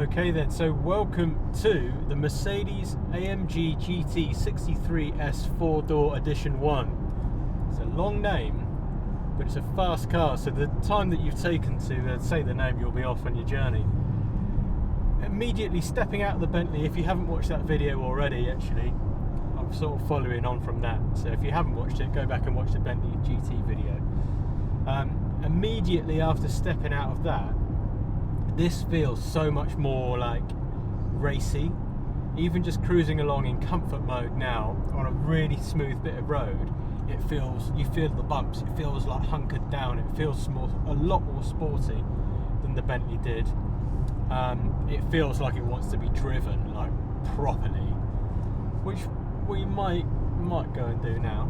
Okay then, so welcome to the Mercedes-AMG GT 63S 4-door edition 1. It's a long name, but it's a fast car, so the time that you've taken to say the name, you'll be off on your journey. Immediately stepping out of the Bentley, if you haven't watched that video already, actually, I'm sort of following on from that, so if you haven't watched it, go back and watch the Bentley GT video. Immediately after stepping out of that, this feels so much more like racy. Even just cruising along in comfort mode now on a really smooth bit of road, you feel the bumps, it feels like hunkered down, it feels a lot more sporty than the Bentley did. It feels like it wants to be driven like properly, which we might go and do now.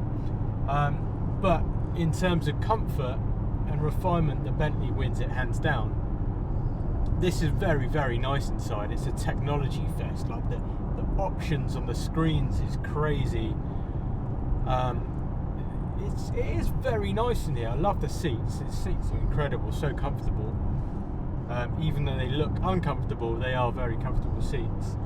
But in terms of comfort and refinement, the Bentley wins it hands down. This is very, very nice inside. It's a technology fest. Like the options on the screens is crazy. It is very nice in here. I love the seats. The seats are incredible, so comfortable. Even though they look uncomfortable, they are very comfortable seats.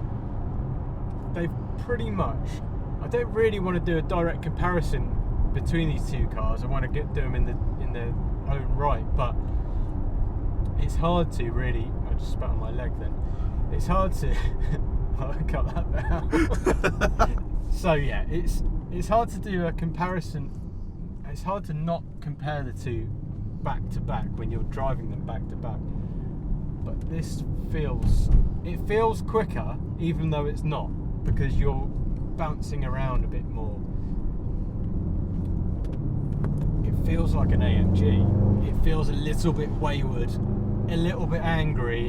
They've pretty much. I don't really want to do a direct comparison between these two cars. I want to do them in their own right, but it's hard to really. I just spat on my leg then. It's hard to I'll cut that bit out. So yeah, it's hard to do a comparison. It's hard to not compare the two back to back when you're driving them back to back. But this feels quicker, even though it's not, because you're bouncing around a bit more. It feels like an AMG. It feels a little bit wayward, a little bit angry,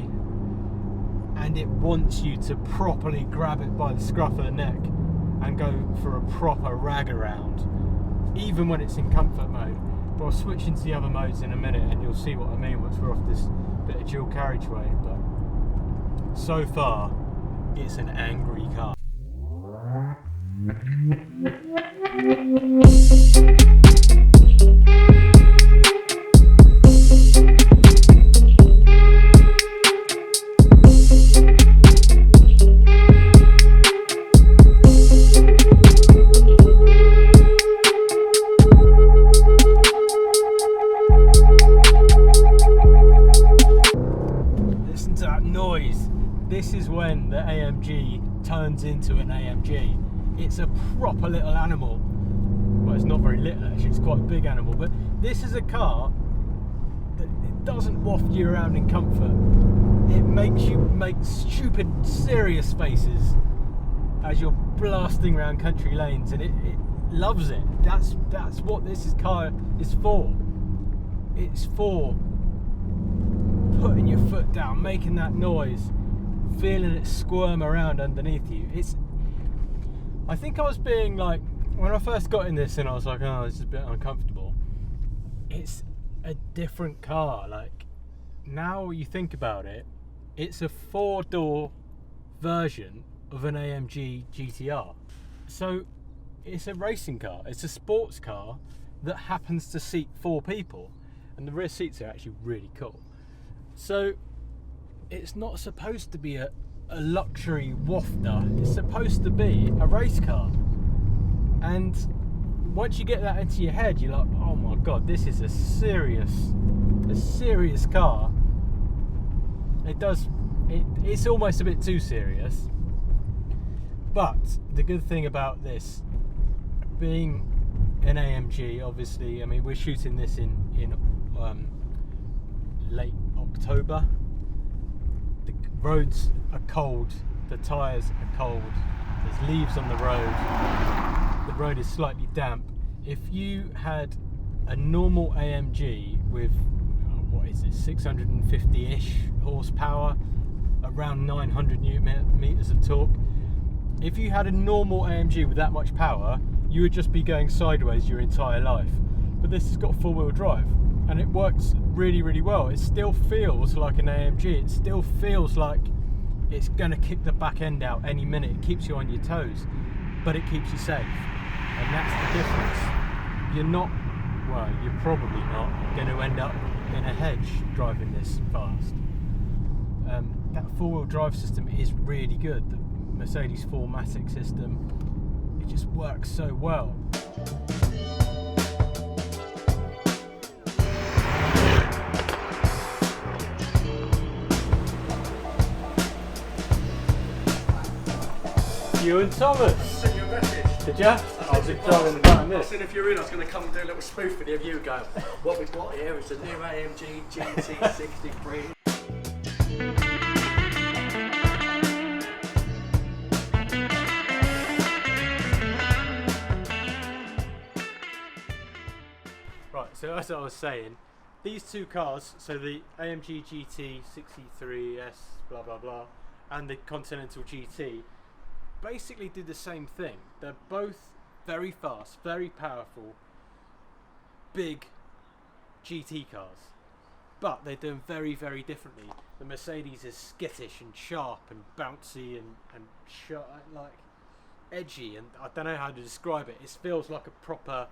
and it wants you to properly grab it by the scruff of the neck and go for a proper rag around, even when it's in comfort mode. But I'll switch into the other modes in a minute and you'll see what I mean once we're off this bit of dual carriageway. But so far, it's an angry car. This is when the AMG turns into an AMG. It's a proper little animal. Well, it's not very little actually, it's quite a big animal, but this is a car that it doesn't waft you around in comfort. It makes you make stupid, serious faces as you're blasting around country lanes, and it loves it. That's what this car is for. It's for putting your foot down, making that noise, feeling it squirm around underneath you. I think I was being like, when I first got in this and I was like, oh, this is a bit uncomfortable. It's a different car. Like, now you think about it, it's a 4-door version of an AMG GTR. So it's a racing car, it's a sports car that happens to seat 4 people, and the rear seats are actually really cool. So it's not supposed to be a luxury wafter. It's supposed to be a race car. And once you get that into your head, you're like, oh my god, this is a serious car. It's almost a bit too serious. But the good thing about this being an AMG, obviously, I mean, we're shooting this in late October. The roads are cold, the tyres are cold, there's leaves on the road is slightly damp. If you had a normal AMG with, what is it, 650-ish horsepower, around 900 newton meters of torque, if you had a normal AMG with that much power, you would just be going sideways your entire life. But this has got 4-wheel drive, and it works really, really well. It still feels like an AMG. It still feels like it's going to kick the back end out any minute. It keeps you on your toes, but it keeps you safe. And that's the difference. You're probably not going to end up in a hedge driving this fast. That four-wheel drive system is really good. The Mercedes 4MATIC system, it just works so well. You and Thomas. I sent you a message. Did ya? I was driving about this. I said if you're in, I was going to come and do a little spoof video of you going, what we've got here is a new AMG GT 63. Right, so as I was saying, these two cars, so the AMG GT 63S, blah blah blah, and the Continental GT, basically did the same thing. They're both very fast, very powerful, big GT cars, but they do them very, very differently. The Mercedes is skittish and sharp and bouncy and like edgy, and I don't know how to describe it. It feels like a proper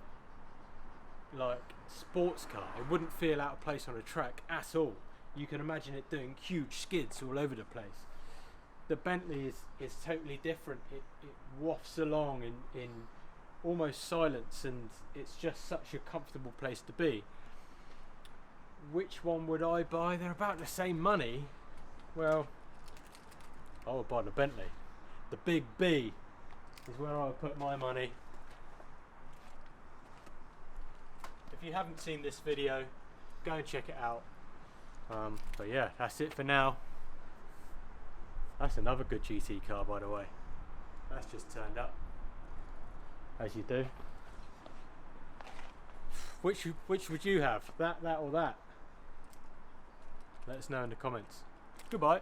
like sports car. It wouldn't feel out of place on a track at all. You can imagine it doing huge skids all over the place. The Bentley is totally different. It wafts along in almost silence, and it's just such a comfortable place to be. Which one would I buy? They're about the same money. Well, I would buy the Bentley. The big B is where I would put my money. If you haven't seen this video, go and check it out. But yeah, that's it for now. That's another good GT car, by the way. That's just turned up, as you do. Which would you have? That or that? Let us know in the comments. Goodbye.